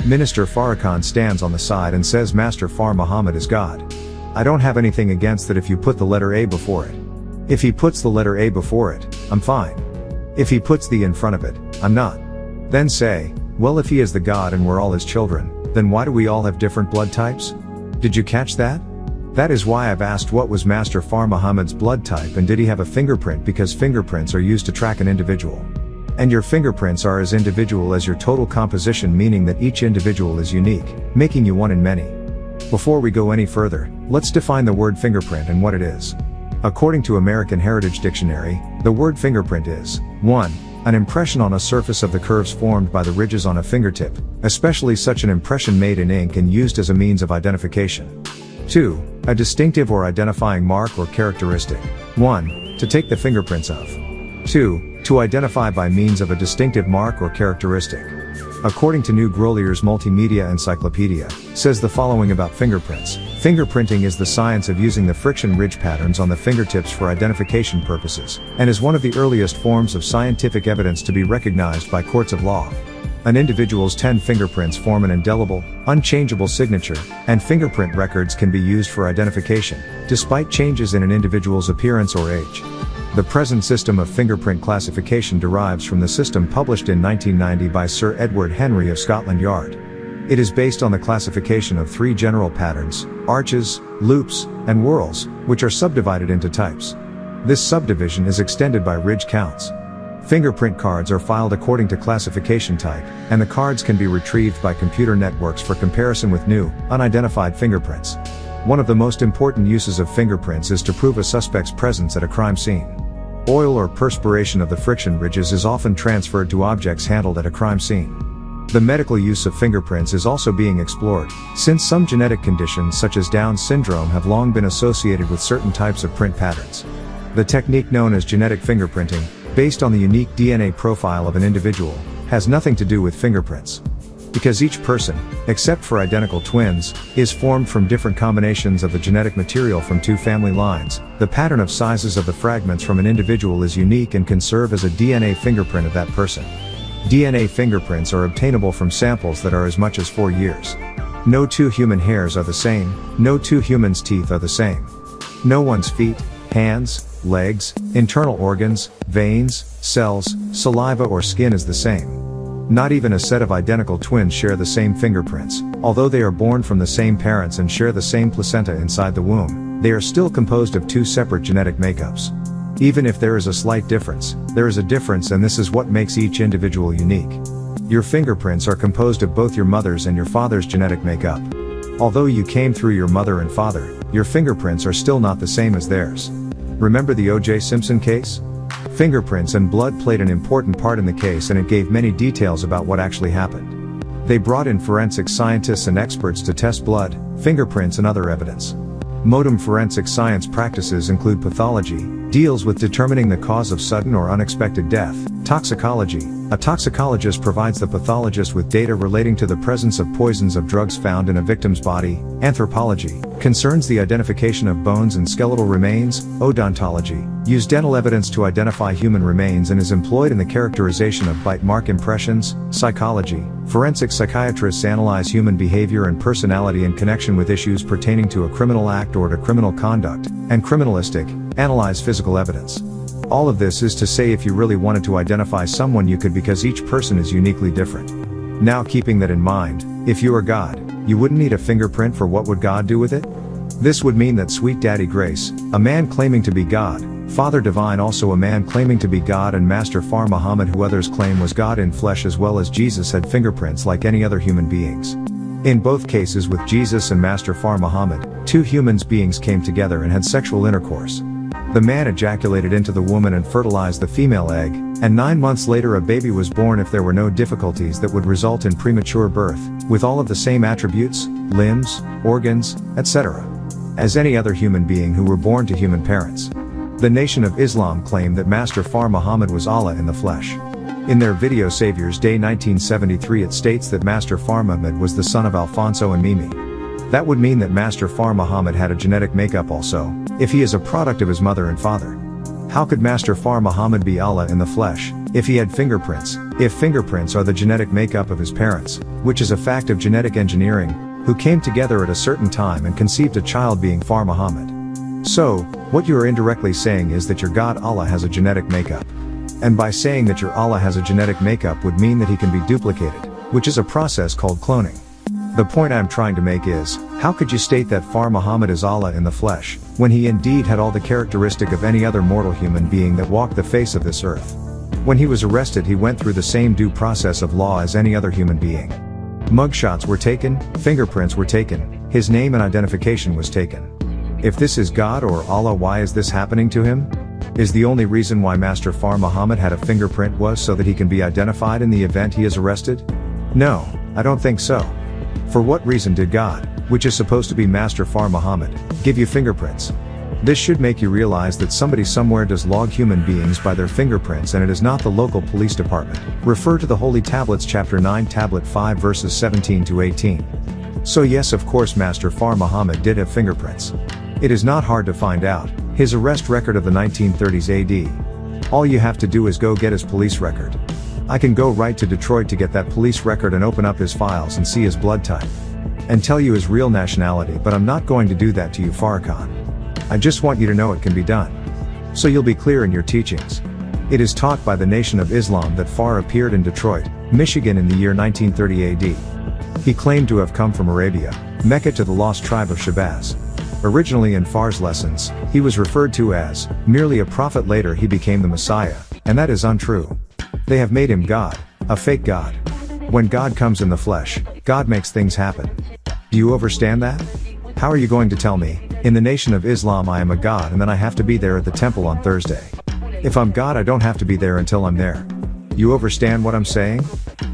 Minister Farrakhan stands on the side and says Master Far Muhammad is God. I don't have anything against that if you put the letter A before it. If he puts the letter A before it, I'm fine. If he puts the in front of it, I'm not. Then say, well, if he is the God and we're all his children, then why do we all have different blood types? Did you catch that? That is why I've asked what was Master Far Muhammad's blood type and did he have a fingerprint, because fingerprints are used to track an individual. And your fingerprints are as individual as your total composition, meaning that each individual is unique, making you one in many. Before we go any further, let's define the word fingerprint and what it is. According to American Heritage Dictionary, the word fingerprint is 1. An impression on a surface of the curves formed by the ridges on a fingertip, especially such an impression made in ink and used as a means of identification. 2. A distinctive or identifying mark or characteristic. 1. To take the fingerprints of. 2. To identify by means of a distinctive mark or characteristic. According to New Grolier's Multimedia Encyclopedia, says the following about fingerprints. Fingerprinting is the science of using the friction ridge patterns on the fingertips for identification purposes, and is one of the earliest forms of scientific evidence to be recognized by courts of law. An individual's 10 fingerprints form an indelible, unchangeable signature, and fingerprint records can be used for identification, despite changes in an individual's appearance or age. The present system of fingerprint classification derives from the system published in 1990 by Sir Edward Henry of Scotland Yard. It is based on the classification of 3 general patterns, arches, loops, and whorls, which are subdivided into types. This subdivision is extended by ridge counts. Fingerprint cards are filed according to classification type, and the cards can be retrieved by computer networks for comparison with new, unidentified fingerprints. One of the most important uses of fingerprints is to prove a suspect's presence at a crime scene. Oil or perspiration of the friction ridges is often transferred to objects handled at a crime scene. The medical use of fingerprints is also being explored, since some genetic conditions such as Down syndrome have long been associated with certain types of print patterns. The technique known as genetic fingerprinting, based on the unique DNA profile of an individual, has nothing to do with fingerprints. Because each person, except for identical twins, is formed from different combinations of the genetic material from 2 family lines, the pattern of sizes of the fragments from an individual is unique and can serve as a DNA fingerprint of that person. DNA fingerprints are obtainable from samples that are as much as 4 years. No 2 human hairs are the same, no 2 humans' teeth are the same. No one's feet, hands, legs, internal organs, veins, cells, saliva or skin is the same. Not even a set of identical twins share the same fingerprints. Although they are born from the same parents and share the same placenta inside the womb, they are still composed of 2 separate genetic makeups. Even if there is a slight difference, there is a difference, and this is what makes each individual unique. Your fingerprints are composed of both your mother's and your father's genetic makeup. Although you came through your mother and father, your fingerprints are still not the same as theirs. Remember the O.J. Simpson case? Fingerprints and blood played an important part in the case, and it gave many details about what actually happened. They brought in forensic scientists and experts to test blood, fingerprints and other evidence. Modern forensic science practices include pathology, deals with determining the cause of sudden or unexpected death, toxicology. A toxicologist provides the pathologist with data relating to the presence of poisons of drugs found in a victim's body. Anthropology concerns the identification of bones and skeletal remains. Odontology uses dental evidence to identify human remains and is employed in the characterization of bite mark impressions. Psychology, forensic psychiatrists analyze human behavior and personality in connection with issues pertaining to a criminal act or to criminal conduct. And criminalistic, analyze physical evidence. All of this is to say, if you really wanted to identify someone you could, because each person is uniquely different. Now, keeping that in mind, if you are God, you wouldn't need a fingerprint, for what would God do with it? This would mean that Sweet Daddy Grace, a man claiming to be God, Father Divine also a man claiming to be God, and Master Far Muhammad, who others claim was God in flesh as well as Jesus, had fingerprints like any other human beings. In both cases, with Jesus and Master Far Muhammad, 2 human beings came together and had sexual intercourse. The man ejaculated into the woman and fertilized the female egg, and 9 months later a baby was born if there were no difficulties that would result in premature birth, with all of the same attributes, limbs, organs, etc., as any other human being who were born to human parents. The Nation of Islam claimed that Master Far Muhammad was Allah in the flesh. In their video Savior's Day 1973 it states that Master Far Muhammad was the son of Alfonso and Mimi. That would mean that Master Far Muhammad had a genetic makeup also, if he is a product of his mother and father. How could Master Far Muhammad be Allah in the flesh, if he had fingerprints, if fingerprints are the genetic makeup of his parents, which is a fact of genetic engineering, who came together at a certain time and conceived a child being Far Muhammad? So, what you are indirectly saying is that your God Allah has a genetic makeup. And by saying that your Allah has a genetic makeup would mean that he can be duplicated, which is a process called cloning. The point I'm trying to make is, how could you state that Far Muhammad is Allah in the flesh, when he indeed had all the characteristic of any other mortal human being that walked the face of this earth? When he was arrested he went through the same due process of law as any other human being. Mugshots were taken, fingerprints were taken, his name and identification was taken. If this is God or Allah, why is this happening to him? Is the only reason why Master Far Muhammad had a fingerprint was so that he can be identified in the event he is arrested? No, I don't think so. For what reason did God, which is supposed to be Master Far Muhammad, give you fingerprints? This should make you realize that somebody somewhere does log human beings by their fingerprints, and it is not the local police department. Refer to the Holy Tablets chapter 9 tablet 5 verses 17 to 18. So yes, of course Master Far Muhammad did have fingerprints. It is not hard to find out, his arrest record of the 1930s AD. All you have to do is go get his police record. I can go right to Detroit to get that police record and open up his files and see his blood type. And tell you his real nationality, but I'm not going to do that to you, Farrakhan. I just want you to know it can be done. So you'll be clear in your teachings. It is taught by the Nation of Islam that Far appeared in Detroit, Michigan in the year 1930 AD. He claimed to have come from Arabia, Mecca, to the lost tribe of Shabazz. Originally in Far's lessons, he was referred to as merely a prophet. Later he became the Messiah, and that is untrue. They have made him God, a fake God. When God comes in the flesh, God makes things happen. Do you understand that? How are you going to tell me, in the Nation of Islam I am a God and then I have to be there at the temple on Thursday? If I'm God I don't have to be there until I'm there. You understand what I'm saying?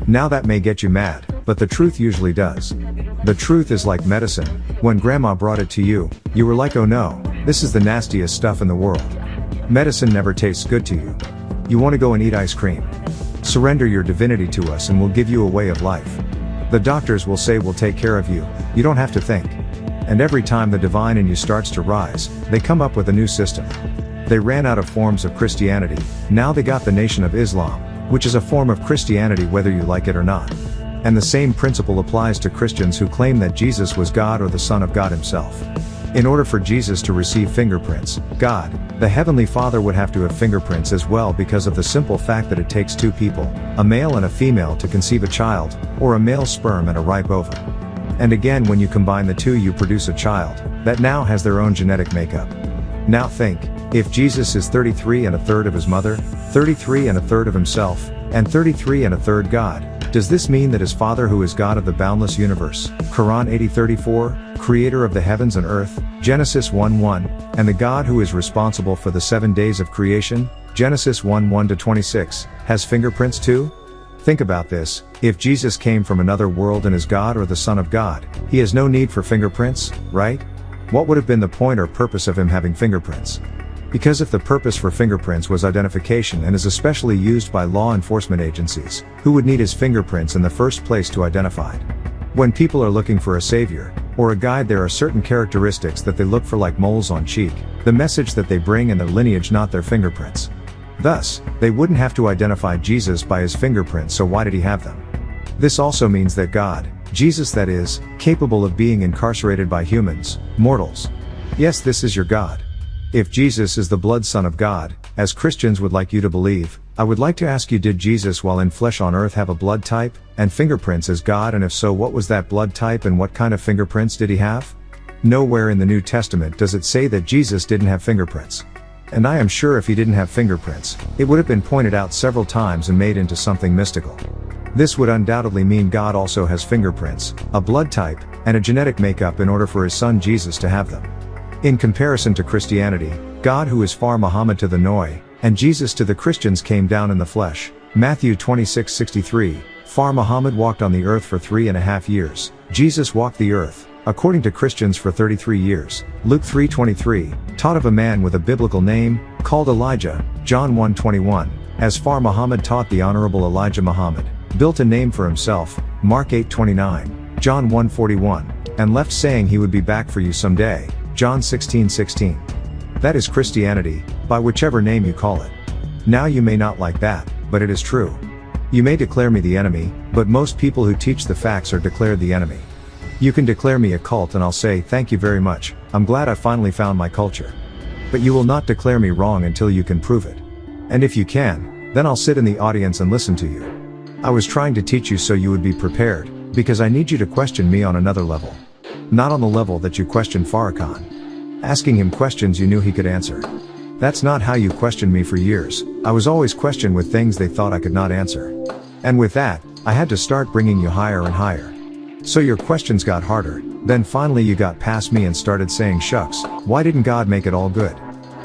Now that may get you mad, but the truth usually does. The truth is like medicine. When grandma brought it to you, you were like, oh no, this is the nastiest stuff in the world. Medicine never tastes good to you. You want to go and eat ice cream? Surrender your divinity to us and we'll give you a way of life. The doctors will say we'll take care of you, you don't have to think. And every time the divine in you starts to rise, they come up with a new system. They ran out of forms of Christianity, now they got the Nation of Islam, which is a form of Christianity whether you like it or not. And the same principle applies to Christians who claim that Jesus was God or the Son of God himself. In order for Jesus to receive fingerprints, God, the Heavenly Father, would have to have fingerprints as well, because of the simple fact that it takes two people, a male and a female, to conceive a child, or a male sperm and a ripe ovum. And again, when you combine the two you produce a child, that now has their own genetic makeup. Now think, if Jesus is 33 1/3 of his mother, 33 1/3 of himself, and 33 1/3 God, does this mean that his Father, who is God of the boundless universe, Quran 80:34, creator of the heavens and earth, Genesis 1:1, and the God who is responsible for the 7 days of creation, Genesis 1:1-26, has fingerprints too? Think about this, if Jesus came from another world and is God or the Son of God, he has no need for fingerprints, right? What would have been the point or purpose of him having fingerprints? Because if the purpose for fingerprints was identification and is especially used by law enforcement agencies, who would need his fingerprints in the first place to identify? When people are looking for a savior, or a guide, there are certain characteristics that they look for, like moles on cheek, the message that they bring and their lineage, not their fingerprints. Thus, they wouldn't have to identify Jesus by his fingerprints, so why did he have them? This also means that God, Jesus that is, capable of being incarcerated by humans, mortals. Yes, this is your God. If Jesus is the blood Son of God, as Christians would like you to believe, I would like to ask you, did Jesus while in flesh on earth have a blood type, and fingerprints as God, and if so, what was that blood type and what kind of fingerprints did he have? Nowhere in the New Testament does it say that Jesus didn't have fingerprints. And I am sure if he didn't have fingerprints, it would have been pointed out several times and made into something mystical. This would undoubtedly mean God also has fingerprints, a blood type, and a genetic makeup in order for his son Jesus to have them. In comparison to Christianity, God, who is Far Muhammad to the Noi, and Jesus to the Christians, came down in the flesh. Matthew 26:63, Far Muhammad walked on the earth for 3.5 years, Jesus walked the earth, according to Christians, for 33 years. Luke 3:23, taught of a man with a biblical name, called Elijah, John 1:21, as Far Muhammad taught the Honorable Elijah Muhammad, built a name for himself, Mark 8:29, John 1:41, and left saying he would be back for you someday, John 16:16. That is Christianity, by whichever name you call it. Now you may not like that, but it is true. You may declare me the enemy, but most people who teach the facts are declared the enemy. You can declare me a cult and I'll say thank you very much, I'm glad I finally found my culture. But you will not declare me wrong until you can prove it. And if you can, then I'll sit in the audience and listen to you. I was trying to teach you so you would be prepared, because I need you to question me on another level. Not on the level that you questioned Farrakhan. Asking him questions you knew he could answer. That's not how you questioned me for years. I was always questioned with things they thought I could not answer. And with that, I had to start bringing you higher and higher. So your questions got harder, then finally you got past me and started saying shucks, why didn't God make it all good?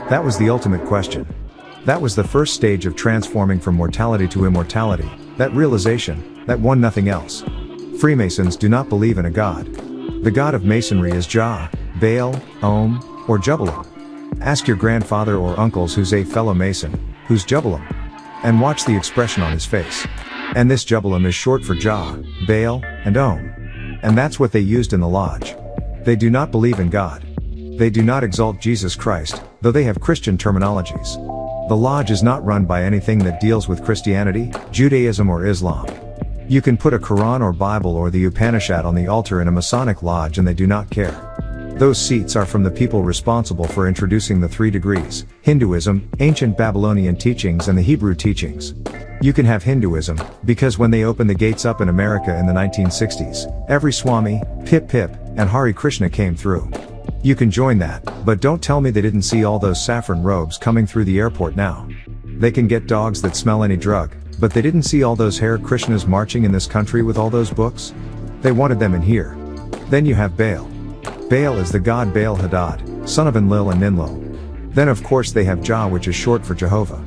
That was the ultimate question. That was the first stage of transforming from mortality to immortality, that realization, that one nothing else. Freemasons do not believe in a God. The God of Masonry is Jah, Baal, Om, or Jubbalam. Ask your grandfather or uncles who's a fellow Mason, who's Jubbalam. And watch the expression on his face. And this Jubbalam is short for Jah, Baal, and Om. And that's what they used in the lodge. They do not believe in God. They do not exalt Jesus Christ, though they have Christian terminologies. The lodge is not run by anything that deals with Christianity, Judaism or Islam. You can put a Quran or Bible or the Upanishad on the altar in a Masonic lodge and they do not care. Those seats are from the people responsible for introducing the 3 degrees, Hinduism, ancient Babylonian teachings and the Hebrew teachings. You can have Hinduism, because when they opened the gates up in America in the 1960s, every Swami, Pip Pip, and Hare Krishna came through. You can join that, but don't tell me they didn't see all those saffron robes coming through the airport now. They can get dogs that smell any drug, but they didn't see all those Hare Krishnas marching in this country with all those books? They wanted them in here. Then you have Baal. Baal is the god Baal Hadad, son of Enlil and Ninlil. Then of course they have Jah, which is short for Jehovah.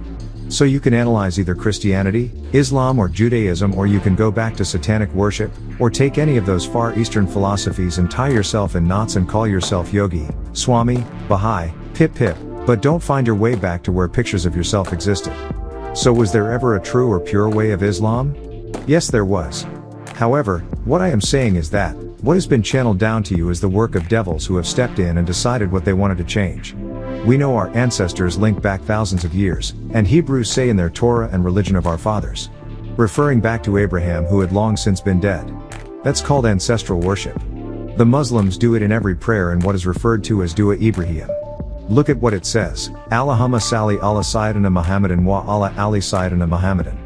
So you can analyze either Christianity, Islam or Judaism, or you can go back to satanic worship, or take any of those Far Eastern philosophies and tie yourself in knots and call yourself Yogi, Swami, Baha'i, Pip Pip, but don't find your way back to where pictures of yourself existed. So was there ever a true or pure way of Islam? Yes, there was. However, what I am saying is that, what has been channeled down to you is the work of devils who have stepped in and decided what they wanted to change. We know our ancestors link back thousands of years, and Hebrews say in their Torah and religion of our fathers. Referring back to Abraham who had long since been dead. That's called ancestral worship. The Muslims do it in every prayer in what is referred to as Dua Ibrahim. Look at what it says, Allahumma salli ala Sayyidina Muhammadin wa ala ali Sayyidina Muhammadin.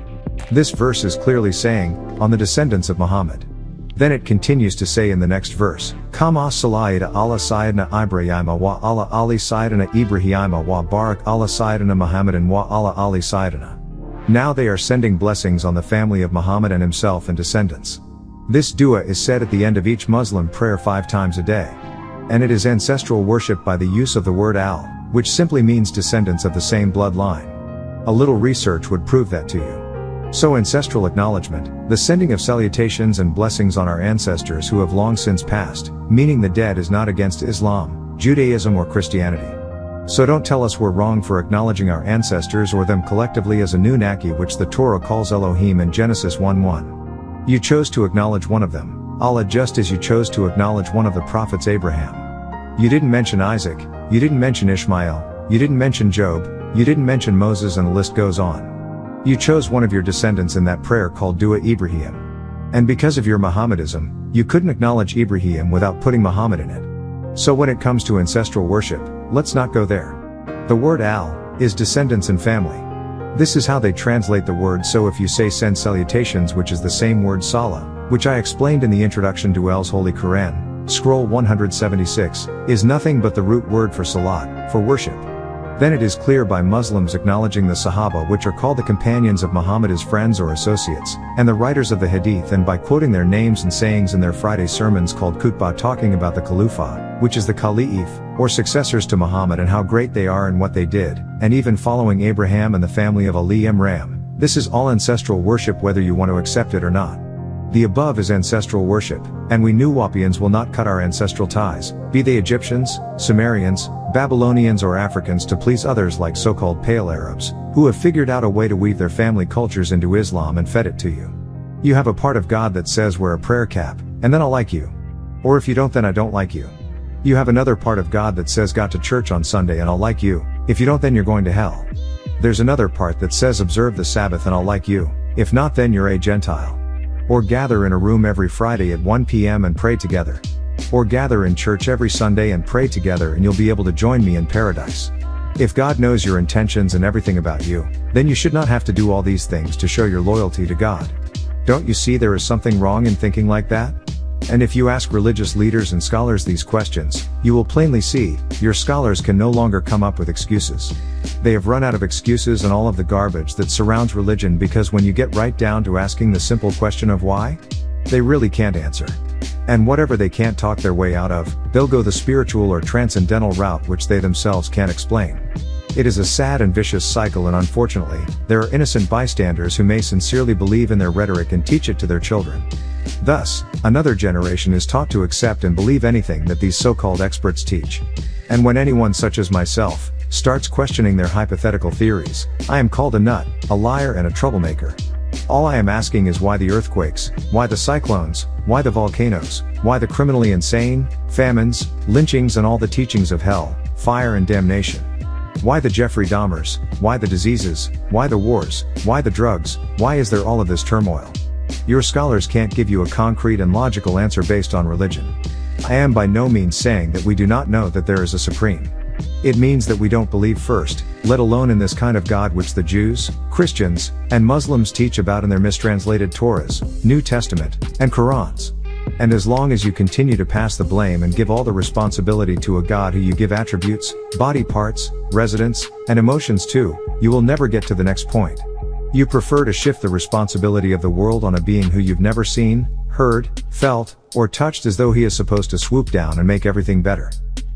This verse is clearly saying, on the descendants of Muhammad. Then it continues to say in the next verse, Kama salayita ala Sayyidina Ibrahima wa ala ali Sayyidina Ibrahima wa barak ala Sayyidina Muhammadin wa ala ali Sayyidina. Now they are sending blessings on the family of Muhammad and himself and descendants. This dua is said at the end of each Muslim prayer 5 times a day. And it is ancestral worship by the use of the word al, which simply means descendants of the same bloodline. A little research would prove that to you. So ancestral acknowledgement, the sending of salutations and blessings on our ancestors who have long since passed, meaning the dead, is not against Islam, Judaism or Christianity. So don't tell us we're wrong for acknowledging our ancestors or them collectively as Anunnaki, which the Torah calls Elohim in Genesis 1:1. You chose to acknowledge one of them, Allah, just as you chose to acknowledge one of the prophets, Abraham. You didn't mention Isaac, you didn't mention Ishmael, you didn't mention Job, you didn't mention Moses, and the list goes on. You chose one of your descendants in that prayer called Dua Ibrahim. And because of your Mohammedism, you couldn't acknowledge Ibrahim without putting Muhammad in it. So when it comes to ancestral worship, let's not go there. The word al is descendants and family. This is how they translate the word. So if you say send salutations, which is the same word salah, which I explained in the introduction to El's Holy Quran, scroll 176, is nothing but the root word for salat, for worship. Then it is clear by Muslims acknowledging the Sahaba, which are called the companions of Muhammad, his friends or associates, and the writers of the Hadith, and by quoting their names and sayings in their Friday sermons called Khutbah, talking about the Khalifa, which is the Caliph, or successors to Muhammad, and how great they are and what they did, and even following Abraham and the family of Ali Imran. This is all ancestral worship, whether you want to accept it or not. The above is ancestral worship, and we Nuwapians will not cut our ancestral ties, be they Egyptians, Sumerians, Babylonians or Africans, to please others like so-called Pale Arabs, who have figured out a way to weave their family cultures into Islam and fed it to you. You have a part of God that says wear a prayer cap, and then I'll like you. Or if you don't, then I don't like you. You have another part of God that says got to church on Sunday and I'll like you, if you don't then you're going to hell. There's another part that says observe the Sabbath and I'll like you, if not then you're a Gentile. Or gather in a room every Friday at 1 p.m. and pray together. Or gather in church every Sunday and pray together and you'll be able to join me in paradise. If God knows your intentions and everything about you, then you should not have to do all these things to show your loyalty to God. Don't you see there is something wrong in thinking like that? And if you ask religious leaders and scholars these questions, you will plainly see, your scholars can no longer come up with excuses. They have run out of excuses and all of the garbage that surrounds religion, because when you get right down to asking the simple question of why, they really can't answer. And whatever they can't talk their way out of, they'll go the spiritual or transcendental route which they themselves can't explain. It is a sad and vicious cycle, and unfortunately, there are innocent bystanders who may sincerely believe in their rhetoric and teach it to their children. Thus, another generation is taught to accept and believe anything that these so-called experts teach. And when anyone such as myself starts questioning their hypothetical theories, I am called a nut, a liar and a troublemaker. All I am asking is why the earthquakes, why the cyclones, why the volcanoes, why the criminally insane, famines, lynchings and all the teachings of hell, fire and damnation? Why the Jeffrey Dahmers, why the diseases, why the wars, why the drugs, why is there all of this turmoil? Your scholars can't give you a concrete and logical answer based on religion. I am by no means saying that we do not know that there is a supreme. It means that we don't believe first, let alone in this kind of God which the Jews, Christians, and Muslims teach about in their mistranslated Torahs, New Testament, and Qurans. And as long as you continue to pass the blame and give all the responsibility to a God who you give attributes, body parts, residence, and emotions to, you will never get to the next point. You prefer to shift the responsibility of the world on a being who you've never seen, heard, felt, or touched, as though he is supposed to swoop down and make everything better.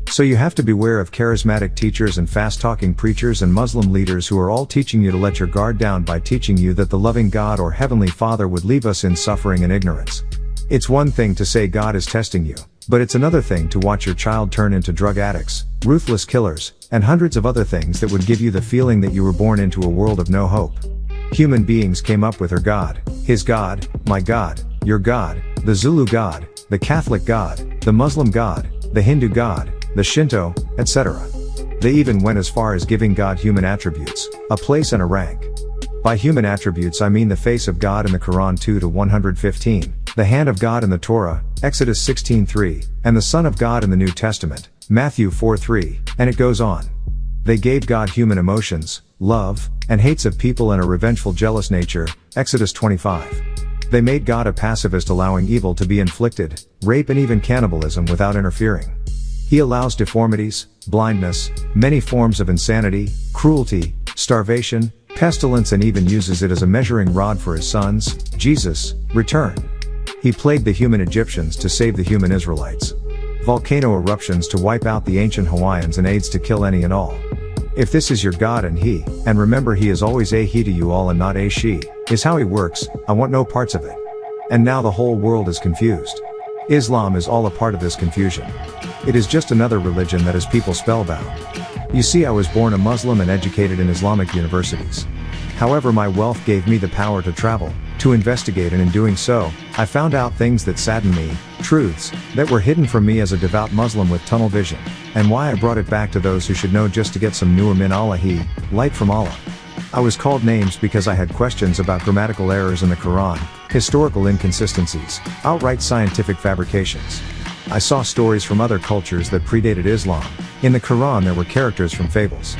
So you have to beware of charismatic teachers and fast-talking preachers and Muslim leaders who are all teaching you to let your guard down by teaching you that the loving God or Heavenly Father would leave us in suffering and ignorance. It's one thing to say God is testing you, but it's another thing to watch your child turn into drug addicts, ruthless killers, and hundreds of other things that would give you the feeling that you were born into a world of no hope. Human beings came up with her God, his God, my God, your God, the Zulu God, the Catholic God, the Muslim God, the Hindu God, the Shinto, etc. They even went as far as giving God human attributes, a place and a rank. By human attributes I mean the face of God in the Quran 2-115, the hand of God in the Torah, Exodus 16:3, and the Son of God in the New Testament, Matthew 4:3, and it goes on. They gave God human emotions, love, and hates of people and a revengeful jealous nature, Exodus 25. They made God a pacifist, allowing evil to be inflicted, rape and even cannibalism without interfering. He allows deformities, blindness, many forms of insanity, cruelty, starvation, pestilence, and even uses it as a measuring rod for his son's, Jesus, return. He plagued the human Egyptians to save the human Israelites. Volcano eruptions to wipe out the ancient Hawaiians, and AIDS to kill any and all. If this is your God and he, and remember he is always a he to you all and not a she, is how he works, I want no parts of it. And now the whole world is confused. Islam is all a part of this confusion. It is just another religion that has people spellbound. You see, I was born a Muslim and educated in Islamic universities. However, my wealth gave me the power to travel, to investigate, and in doing so, I found out things that saddened me, truths that were hidden from me as a devout Muslim with tunnel vision, and why I brought it back to those who should know just to get some nur min Allahi, light from Allah. I was called names because I had questions about grammatical errors in the Quran, historical inconsistencies, outright scientific fabrications. I saw stories from other cultures that predated Islam. In the Quran there were characters from fables.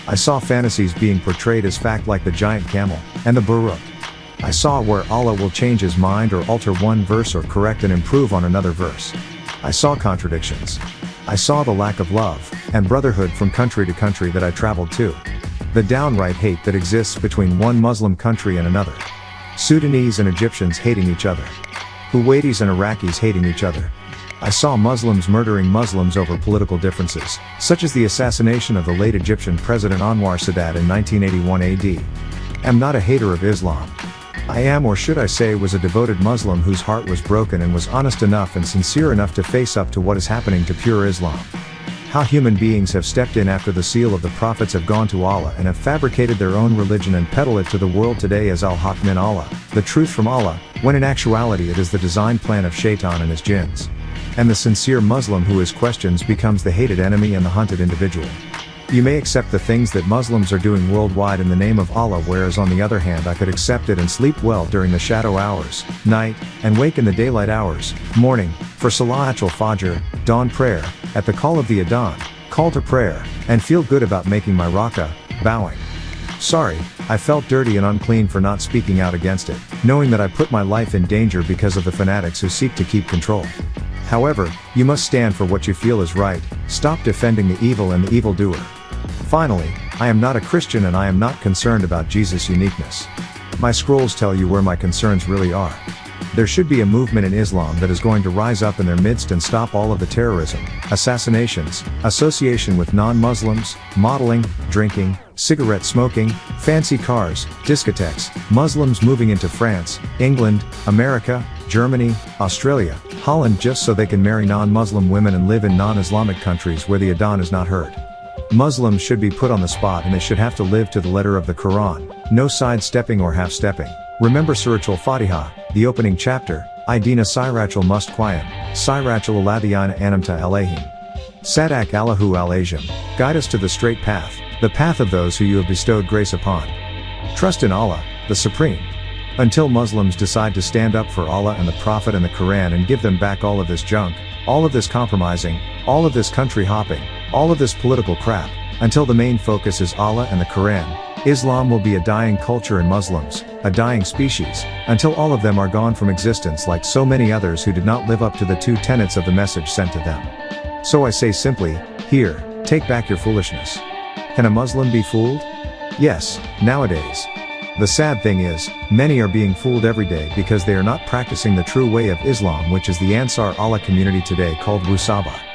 I saw fantasies being portrayed as fact, like the giant camel, and the Buruk. I saw where Allah will change his mind or alter one verse or correct and improve on another verse. I saw contradictions. I saw the lack of love and brotherhood from country to country that I traveled to. The downright hate that exists between one Muslim country and another. Sudanese and Egyptians hating each other. Kuwaitis and Iraqis hating each other. I saw Muslims murdering Muslims over political differences, such as the assassination of the late Egyptian President Anwar Sadat in 1981 AD. I'm not a hater of Islam. I am, or should I say, was a devoted Muslim whose heart was broken and was honest enough and sincere enough to face up to what is happening to pure Islam. How human beings have stepped in after the seal of the prophets have gone to Allah and have fabricated their own religion and peddle it to the world today as al-Haq min Allah, the truth from Allah, when in actuality it is the design plan of Shaitan and his jinns. and the sincere Muslim who is questions becomes the hated enemy and the hunted individual. You may accept the things that Muslims are doing worldwide in the name of Allah, whereas on the other hand I could accept it and sleep well during the shadow hours, night, and wake in the daylight hours, morning, for Salat al-Fajr, dawn prayer, at the call of the Adhan, call to prayer, and feel good about making my rak'ah, bowing. Sorry, I felt dirty and unclean for not speaking out against it, knowing that I put my life in danger because of the fanatics who seek to keep control. However, you must stand for what you feel is right, stop defending the evil and the evildoer. Finally, I am not a Christian and I am not concerned about Jesus' uniqueness. My scrolls tell you where my concerns really are. There should be a movement in Islam that is going to rise up in their midst and stop all of the terrorism, assassinations, association with non-Muslims, modeling, drinking, cigarette smoking, fancy cars, discotheques, Muslims moving into France, England, America, Germany, Australia, Holland just so they can marry non-Muslim women and live in non-Islamic countries where the Adhan is not heard. Muslims should be put on the spot and they should have to live to the letter of the Quran, no sidestepping or half-stepping. Remember Surah al-Fatiha, the opening chapter, Idina Sirachal Mustaqim, Sirachal Aladhiana Anamta Alayhim. Sadak Allahu al-Azim, guide us to the straight path, the path of those who you have bestowed grace upon. Trust in Allah, the Supreme. Until Muslims decide to stand up for Allah and the Prophet and the Quran and give them back all of this junk, all of this compromising, all of this country hopping, all of this political crap, until the main focus is Allah and the Quran, Islam will be a dying culture and Muslims, a dying species, until all of them are gone from existence like so many others who did not live up to the two tenets of the message sent to them. So I say simply, here, take back your foolishness. Can a Muslim be fooled? Yes, nowadays. The sad thing is, many are being fooled every day because they are not practicing the true way of Islam, which is the Ansar Allah community today called Wusaba.